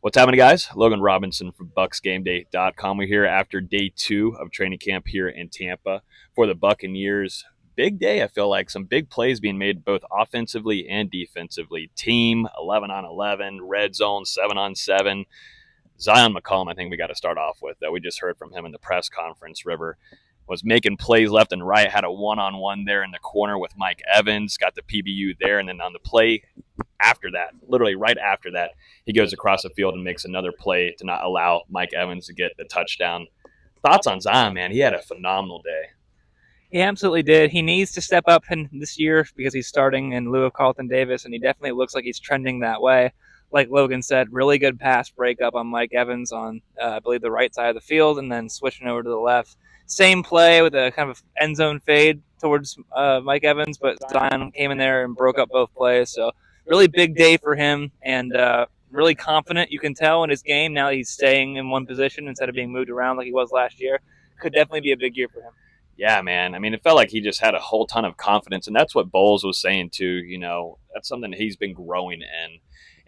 What's happening, guys? Logan Robinson from BucsGameday.com. We're here after day 2 of training camp here in Tampa for the Buccaneers. Big day, I feel like. Some big plays being made both offensively and defensively. Team 11 on 11, red zone 7 on 7. Zyon McCollum, I think we got to start off with. That we just heard from him in the press conference. River was making plays left and right, had a one-on-one there in the corner with Mike Evans, got the PBU there, and then on the play after that, literally right after that, he goes across the field and makes another play to not allow Mike Evans to get the touchdown. Thoughts on Zion, man? He had a phenomenal day. He absolutely did. He needs to step up in this year because he's starting in lieu of Carlton Davis, and he definitely looks like he's trending that way. Like Logan said, really good pass breakup on Mike Evans on, I believe, the right side of the field, and then switching over to the left. Same play with a kind of end zone fade towards Mike Evans, but Zion came in there and broke up both plays. So really big day for him, and really confident, you can tell, in his game. Now that he's staying in one position instead of being moved around like he was last year. Could definitely be a big year for him. Yeah, man. I mean, it felt like he just had a whole ton of confidence, and that's what Bowles was saying too. That's something he's been growing in.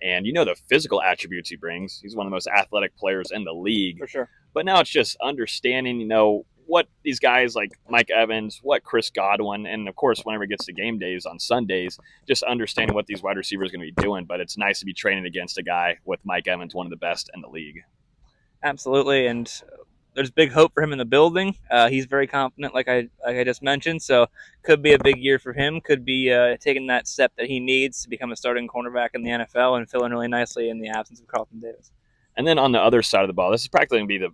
And the physical attributes he brings. He's one of the most athletic players in the league. For sure. But now it's just understanding, what these guys like Mike Evans, what Chris Godwin, and of course, whenever it gets to game days on Sundays, just understanding what these wide receivers are going to be doing. But it's nice to be training against a guy with Mike Evans, one of the best in the league. Absolutely. And there's big hope for him in the building. He's very confident, like I just mentioned. So could be a big year for him. Could be taking that step that he needs to become a starting cornerback in the NFL and filling really nicely in the absence of Carlton Davis. And then on the other side of the ball, this is practically going to be the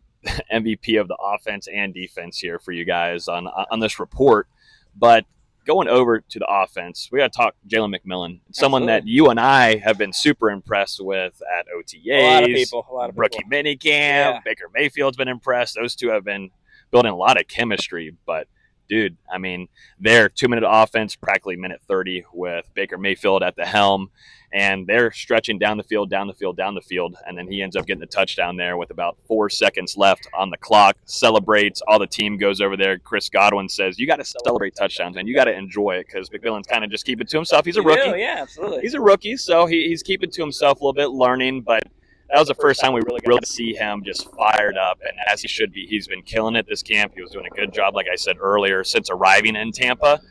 MVP of the offense and defense here for you guys on this report. But going over to the offense, we got to talk Jalen McMillan, someone that you and I have been super impressed with at OTAs. A lot of people. Rookie minicamp. Yeah. Baker Mayfield's been impressed. Those two have been building a lot of chemistry. But, dude, I mean, their 2-minute offense, practically minute 30 with Baker Mayfield at the helm. And they're stretching down the field, and then he ends up getting the touchdown there with about 4 seconds left on the clock, celebrates, all the team goes over there. Chris Godwin says, you got to celebrate touchdowns, and you got to enjoy it because McMillan's kind of just keeping it to himself. He's a rookie. Yeah, absolutely. He's a rookie, so he's keeping it to himself a little bit, learning, but that was the first time we really see him just fired up, and as he should be. He's been killing it this camp. He was doing a good job, like I said earlier, since arriving in Tampa.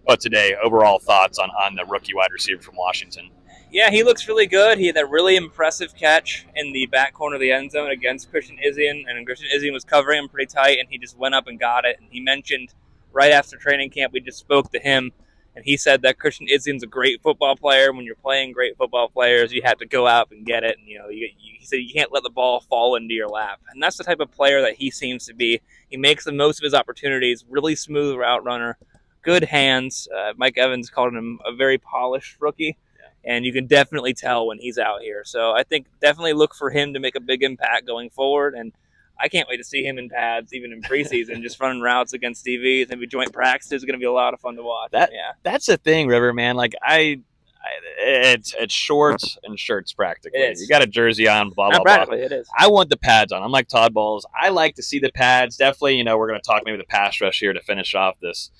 But today, overall thoughts on the rookie wide receiver from Washington? Yeah, he looks really good. He had that really impressive catch in the back corner of the end zone against Christian Izien, and Christian Izien was covering him pretty tight, and he just went up and got it. And he mentioned right after training camp, we just spoke to him, and he said that Christian Izien's a great football player. When you're playing great football players, you have to go out and get it. And, he said you can't let the ball fall into your lap. And that's the type of player that he seems to be. He makes the most of his opportunities, really smooth route runner, good hands. Mike Evans called him a very polished rookie. And you can definitely tell when he's out here. So I think definitely look for him to make a big impact going forward. And I can't wait to see him in pads, even in preseason, just running routes against DVs. Maybe joint practice is going to be a lot of fun to watch. That's the thing, River, man. Like it's shorts and shirts practically. It is. You got a jersey on, blah, blah, practically, blah. it is. I want the pads on. I'm like Todd Bowles. I like to see the pads. Definitely, we're going to talk maybe the pass rush here to finish off this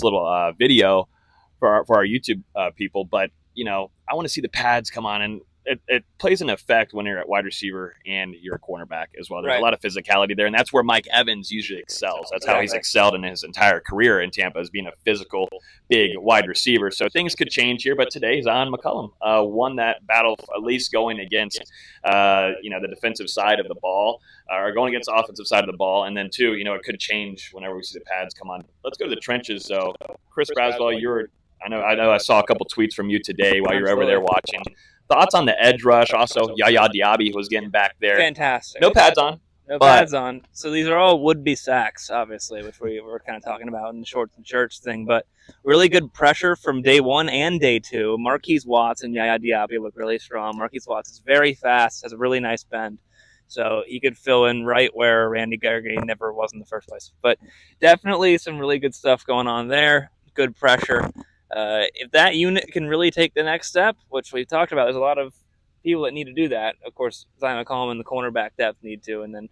little video for our YouTube people. But, I want to see the pads come on, and it plays an effect when you're at wide receiver and you're a cornerback as well. There's a lot of physicality there, and that's where Mike Evans usually excels. That's how he's excelled in his entire career in Tampa, as being a physical, big wide receiver. So things could change here, but today Zyon McCollum won that battle, at least going against the defensive side of the ball, or going against the offensive side of the ball. And then, too, it could change whenever we see the pads come on. Let's go to the trenches. So, Chris Braswell, I know I saw a couple tweets from you today while you were over there watching. Thoughts on the edge rush? Also, Yaya Diaby was getting back there. Fantastic. No pads on. Pads on. So these are all would-be sacks, obviously, which we were kind of talking about in the shorts and shirts thing. But really good pressure from day 1 and day 2. Marquise Watts and Yaya Diaby look really strong. Marquise Watts is very fast, has a really nice bend. So he could fill in right where Randy Gregory never was in the first place. But definitely some really good stuff going on there. Good pressure. If that unit can really take the next step, which we've talked about, there's a lot of people that need to do that. Of course, Zyon McCollum and the cornerback depth need to, and then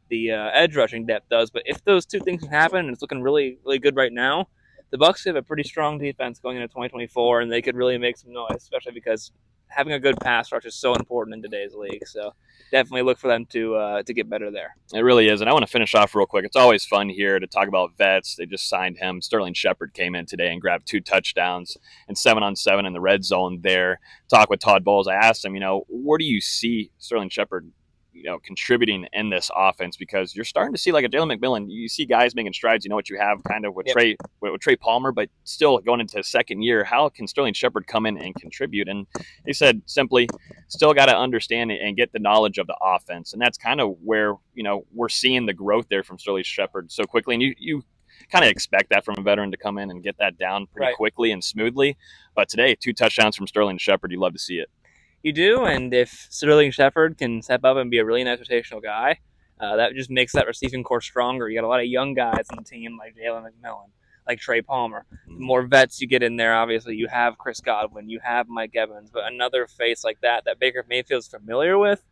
the edge rushing depth does. But if those two things can happen, and it's looking really, really good right now, the Bucs have a pretty strong defense going into 2024, and they could really make some noise, especially because having a good pass rush is so important in today's league. So definitely look for them to get better there. It really is. And I want to finish off real quick. It's always fun here to talk about vets. They just signed him. Sterling Shepard came in today and grabbed 2 touchdowns and 7-on-7 in the red zone there. Talk with Todd Bowles. I asked him, where do you see Sterling Shepard, contributing in this offense? Because you're starting to see like a Jalen McMillan. You see guys making strides. You know what you have kind of with Trey Palmer, but still going into his second year. How can Sterling Shepard come in and contribute? And he said simply, still got to understand it and get the knowledge of the offense. And that's kind of where, we're seeing the growth there from Sterling Shepard so quickly. And you kind of expect that from a veteran to come in and get that down pretty quickly and smoothly. But today, 2 touchdowns from Sterling Shepard. You love to see it. You do, and if Sterling Shepard can step up and be a really nice rotational guy, that just makes that receiving core stronger. You got a lot of young guys on the team like Jalen McMillan, like Trey Palmer. The more vets you get in there, obviously, you have Chris Godwin, you have Mike Evans, but another face like that Baker Mayfield's familiar with,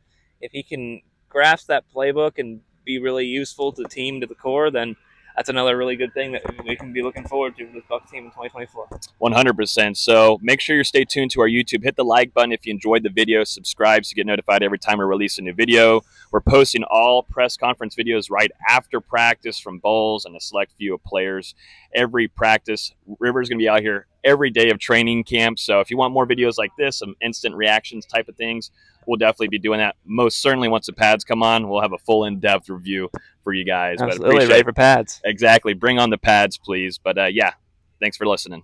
if he can grasp that playbook and be really useful to the team, to the core, then that's another really good thing that we can be looking forward to with this Bucs team in 2024. 100%. So make sure you stay tuned to our YouTube. Hit the like button if you enjoyed the video. Subscribe to get notified every time we release a new video. We're posting all press conference videos right after practice from Bowles and a select few of players. Every practice, River's going to be out here every day of training camp. So if you want more videos like this, some instant reactions type of things, we'll definitely be doing that. Most certainly once the pads come on, we'll have a full in-depth review for you guys. Absolutely, ready for pads. Exactly. Bring on the pads, please. But yeah, thanks for listening.